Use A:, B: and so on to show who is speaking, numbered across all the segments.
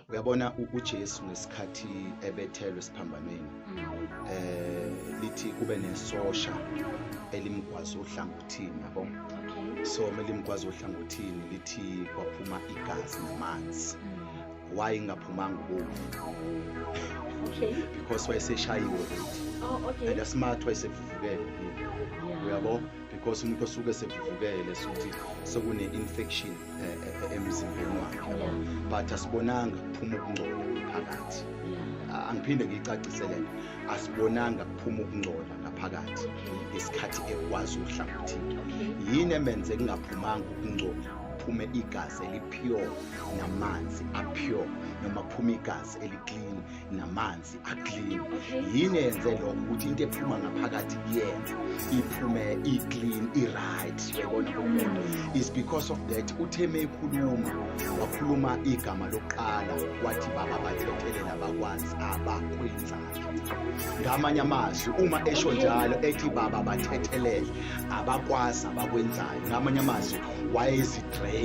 A: Uyabona uJesu ngesikhathi ebethelwe esiphambanweni lithi kube nesosha elimgwaza ohlangothini yabo. So melimgwaza ohlangothini lithi kwaphuma igazi namanzi. Why ingaphumanga ubovu? Because wayeseshayiwe. And smart wayesevuvukele. Uyabo? Because umuntu osuke sevuvukele sokuthi sokune infection emzimbeni wakhe. But asibonanga kuphuma ukungcola phakathi. Angiphinde ngicacisele asibonanga kuphuma ukungcola ngaphakathi ngesikhathi ekwazi uhlangothini. Yini emenze kungaphumanga ukungcola? Kuphume igazi elipure namanzi apure, noma kuphume igazi eliclean namanzi aclean. Yini yenze lokho ukuthi into ephuma ngaphakathi kuyena iphume iclean iright? Uyabona konke is because of that. Utheme ekhuluma wakhuluma igama lokuqala wathi baba bathethelela abakwazi abakwenzayo. Ngamanye amazwi uma esho njalo ethi baba bathethelela abakwazi abakwenzayo, ngamanye amazwi wayezidraina.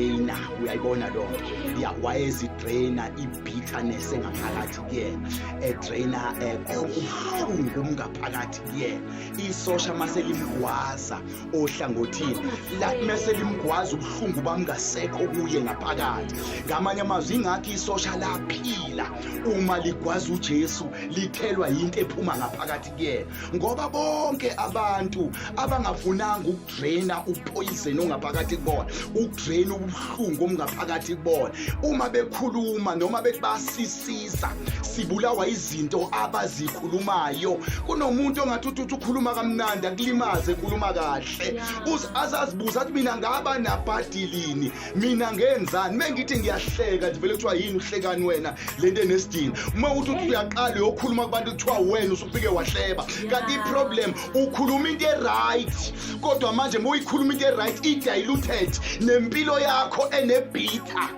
A: Uyayibona lokho? Ya wayezidraina ibitterness engaphakathi kuyena, edraina ubuhlungu ngaphakathi kuyena. Isosha mase limgwaza ohlangothini la mase limgwaza ubuhlungu bamngasekho kuye ngaphakathi. Ngamanye amazwi ingakho isosha laphila uma ligwaza uJesu lithelwa into ephuma ngaphakathi kuyena, ngoba bonke abantu abangafunanga ukudraina upoison ongaphakathi kubona, ukudraina ubuhlungu omngaphakathi kubona, uma bekhuluma noma bekubasisiza sibulawa izinto abazikhulumayo. Kunomuntu ongathi ukhuluma kamnandi akulimaze ekhuluma kahle, azazibuza athi mina ngaba nabhadilini, mina ngenzani? Mengithi ngiyahleka ndivele kuthiwa yini uhlekani wena lento enesidini. Uma uthi uyaqala uyokhuluma kubantu kuthiwa wena usufike wahleba, kanti iproblem ukhuluma into eright, kodwa manje uma uyikhuluma into eright idiluted nempilo yakho enebitha.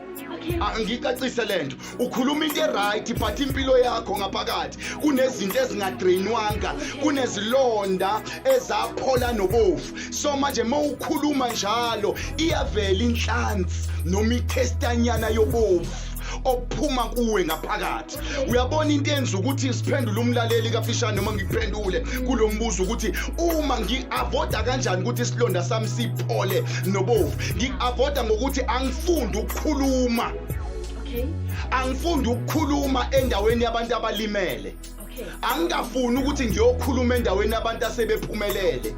A: Ngicacise lento, ukhuluma into eright but impilo yakho ngaphakathi kunezinto ezingadrainwanga, kunezilonda ezaphola nobovu. So manje uma ukhuluma njalo iyavela inhlanzi noma ikhestanyana yobovu ophuma kuwe ngaphakathi. Uyabona into enza ukuthi siphendule umlaleli kaFishane noma ngikuphendule kulombuzo ukuthi uma ngi-avoida kanjani ukuthi isilonda sami siphole nobovu. Ngi-avoida ngokuthi angifundi ukukhuluma. Angifundi ukukhuluma endaweni yabantu abalimele. Angingafuni ukuthi ngiyokhuluma endaweni yabantu asebephumelele.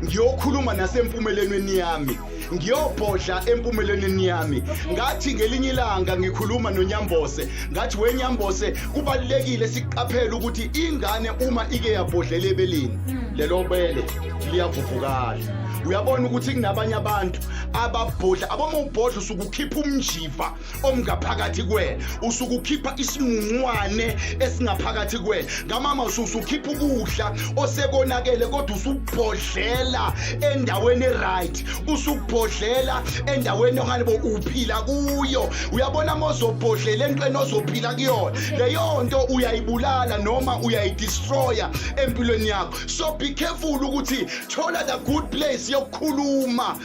A: Ngiyokhuluma nasempumelelweni yami, ngiyobhodla empumelelweni yami. Ngathi ngelinye ilanga ngikhuluma noNyambose, ngathi weNyambose kubalekile siqaphele ukuthi ingane uma ike yabhodlela ebeleni lelo bele liyavuvukala. Uyabona ukuthi kunabanye abantu ababhodla, abomubhodla usukukhipha umjiva omngaphakathi kwena, usukukhipha isimunqwane esingaphakathi kwena. Ngamama usukukhipha ukudla osekonakele kodwa usukubhodlela endaweni right, usukubhodlela endaweni ongane uphila kuyo. Uyabona mozobhodlela entweni ozophila kuyona, leyo nto uyayibulala noma uyayidestroya empilweni yakho. So be careful ukuthi thola the good place yokukhuluma.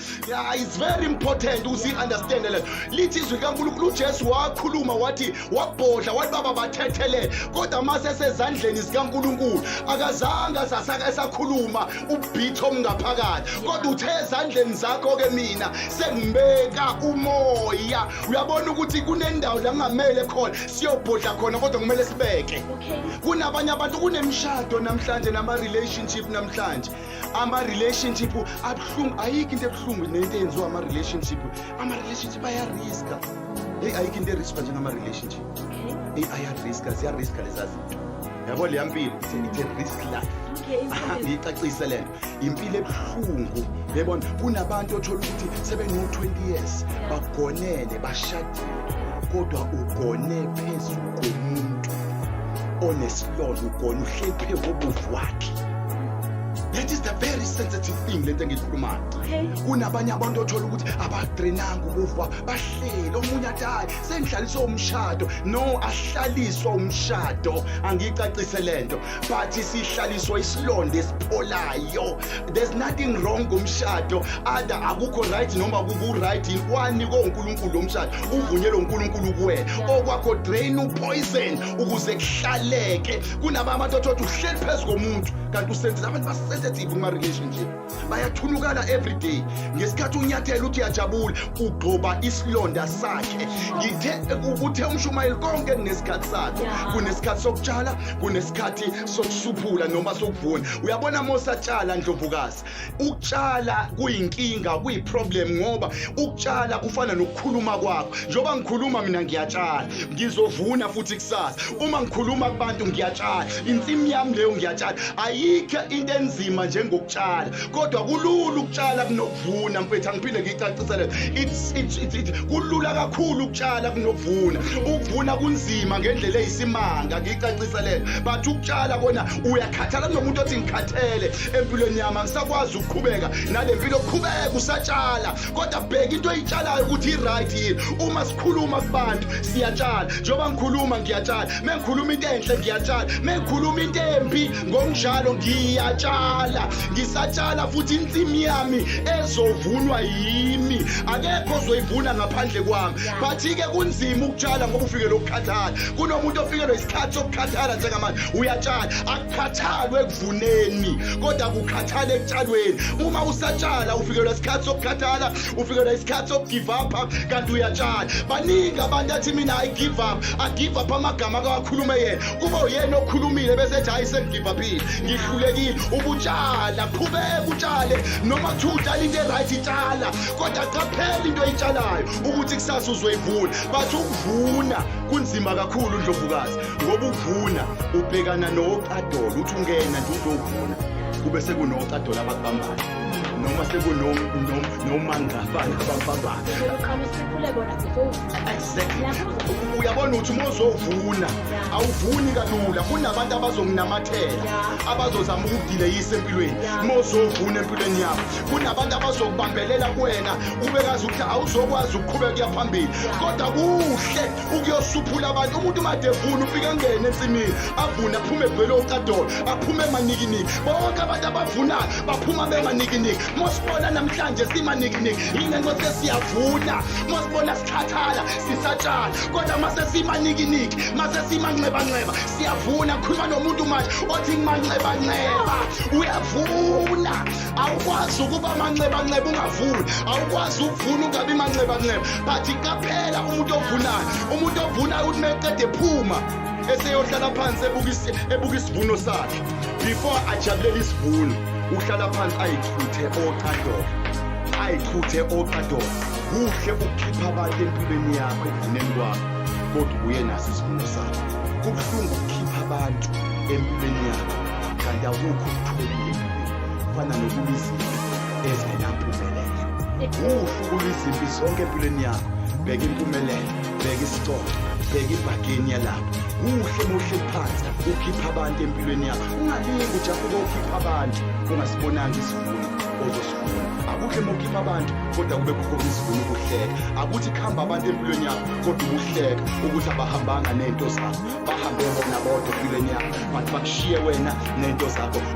A: It's very important ukuthi understand lento. Lithi izwi kaNkulunkulu uJesu wakhuluma wathi wabhodla wathi baba bathethelele, kodwa mase sezandleni zikaNkulunkulu akazange esakhuluma ubhitho omngaphakathi, kodwa uthe ezandleni zakho ke mina sengibeka umoya. Uyabona ukuthi kunendawo la ngamele khona siyobhodla khona, kodwa kumele sibeke. Kunabanye abantu kunemshado namhlanje nama relationship namhlanje, ama relationship abuhlungu. Ayikho into ebuhlungu nento enziwa ama relationship ayariska. Ayikho into eriska njengama relationship. Ayariska, ziyariska lezazi. Yabo le yampilo it's a risk life. Ngicacise lento, impilo ebuhlungu. Yabona kunabantu othola ukuthi sebeno 20 years bagonele bashadile, kodwa ugone phezulu komuntu onesilonda, ugone uhlephe ngobuvu wakhe. that is the very sensitive thing lento engiyikhulumayo. Kunabanye abantu othola ukuthi abadrenanga ukufa bahlele omunye athi hayi sengihlaliswa umshado. No, ahlaliswa umshado angicacise lento, but sihlaliswa isilonda esipholayo. There's nothing wrong ngomshado, ada akukho right noma kuku right ikwani koNkulunkulu umshado uvunyelwe uNkulunkulu kuwena. Okwakho drain upoison ukuze kuhlaleke. Kunabantu othola uhleli phezu komuntu kanti usenze abantu basensitive kuma relationship bayathunukala every day. Ngesikhathi unyathela uthi yajabula ugcoba isilonda sakhe. Ngithe ukuthe umshumayeli konke kunesikhathi sakho. Kunesikhathi sokutshala, kunesikhathi sokusuphula noma sokuvuna. Uyabona mosatshala Ndlovukazi, ukutshala kuyinkinga, kuyiproblem ngoba ukutshala kufana nokukhuluma kwakho. Njoba ngikhuluma mina ngiyatshala, ngizovuna futhi kusasa. Uma ngikhuluma kubantu ngiyatshala, insimi yami leyo ngiyatshala. Ayikho into enzima njengokutshala, kodwa kulula ukutshala kunokuvuna. Mfethu angiphinde ngicacisele, it's kulula kakhulu ukutshala kunokuvuna. Ukuvuna kunzima ngendlela eyisimanga, ngicacisele. But ukutshala kona uyakhathala kunomuntu othi ngikhathele empilweni yami angisakwazi ukuqhubeka nalempilo. Qhubeka usatshala, kodwa bheka into oyitshalayo ukuthi i-right yini. Uma sikhuluma kubantu siyatshala, njoba ngikhuluma ngiyatshala, mengikhuluma into enhle ngiyatshala, mengikhuluma into embi ngokunjalo ngiyatshala. Ngisatshala futhi insimi yami ezovunwa yimi, akekho ozoyivuna ngaphandle kwami. But-ke kunzima ukutshala ngoba ufikele ukukhathala. Kunomuntu ofikelwe isikhathi sokukhathala njengamanje uyatshala, akukhathalwe ekuvuneni kodwa kukhathale ekutshalweni. Uma usatshala ufikelwe isikhathi sokukhathala, ufikelwe isikhathi sokugive up kanti uyatshala. Baningi abantu athi mina I give up amagama akakhulume yena. Kube uyena okhulumile bese ethi hayi sengigive upile, ngihlulekile. Ubutshala, qhubeka utshale noma kuthiwa into right itshala, kodwa qaphela into oyitshalayo ukuthi kusasa uzoyivuna. But ukuvuna kunzima kakhulu Ndlovukazi, ngoba ukuvuna ubhekana noqadolo. Uthi ungena nje uzovuna kube sekunoqadolo abakubambayo noma sekunoma-ngafana abakubambayo. Uyabona ukuthi uma uzovuna awuvuni kalula. Kunabantu abazonginamathela, abazozama ukudileyisa empilweni. Uma uzovuna empilweni yakho kunabantu abazokubambelela kuwena ubekazi ukuthi awuzokwazi ukuqhubeka kuya phambili. Kodwa kuhle ukuyosuphula abantu. Umuntu made evuna ufika ngene ensimini avuna aphume egcwele uqadolo, aphume emanikiniki. Bonke abantu abavunayo baphuma bemanikiniki. Mosibona namhlanje simanikiniki yini ngoba siyavuna. Mosibona sikhathala sisatshala, kodwa mase simanikiniki, mase simanxeba siyavuna. Khuluma nomuntu manje othi ngimanxeba uyavuna. Awukwazi ukuba manxeba ungavuni, awukwazi ukuvuna ungabi manxeba. But qaphela umuntu ovunayo uthi meqede ephuma eseyohlala phansi ebuka isivuno sakhe. Before ajabulela isivuno uhlala phansi ayichuthe oqadolo. Kuhle ukukhipha abantu empilweni yakho ekuvuneni kwakho, kodwa ubuye naso isivuno sakho. Kubuhlungu ukukhipha abantu empilweni yakho kanti awukho ukutholile empilweni. Kufana nokuba izinto ezingenampumelelo. Kuhle ukuba izimpi zonke empilweni yakho. Bheka impumelelo, bheka isicoco, bheka ibhageni yalapho. Kuhle mohle phansi ukhipha abantu empilweni yakho. Ungalingi ujabule ukhipha abantu ungasibonanga isivuno ozosivuna. Akuhle mokhipha abantu kodwa kube khona isivuno ukuhleka. Akuthi khamba abantu empilweni yakho kodwa ubuhleka ukuthi abahambanga nento zakho, bahambe bona bodwa empilweni yakho, but bakushiye wena nento zakho.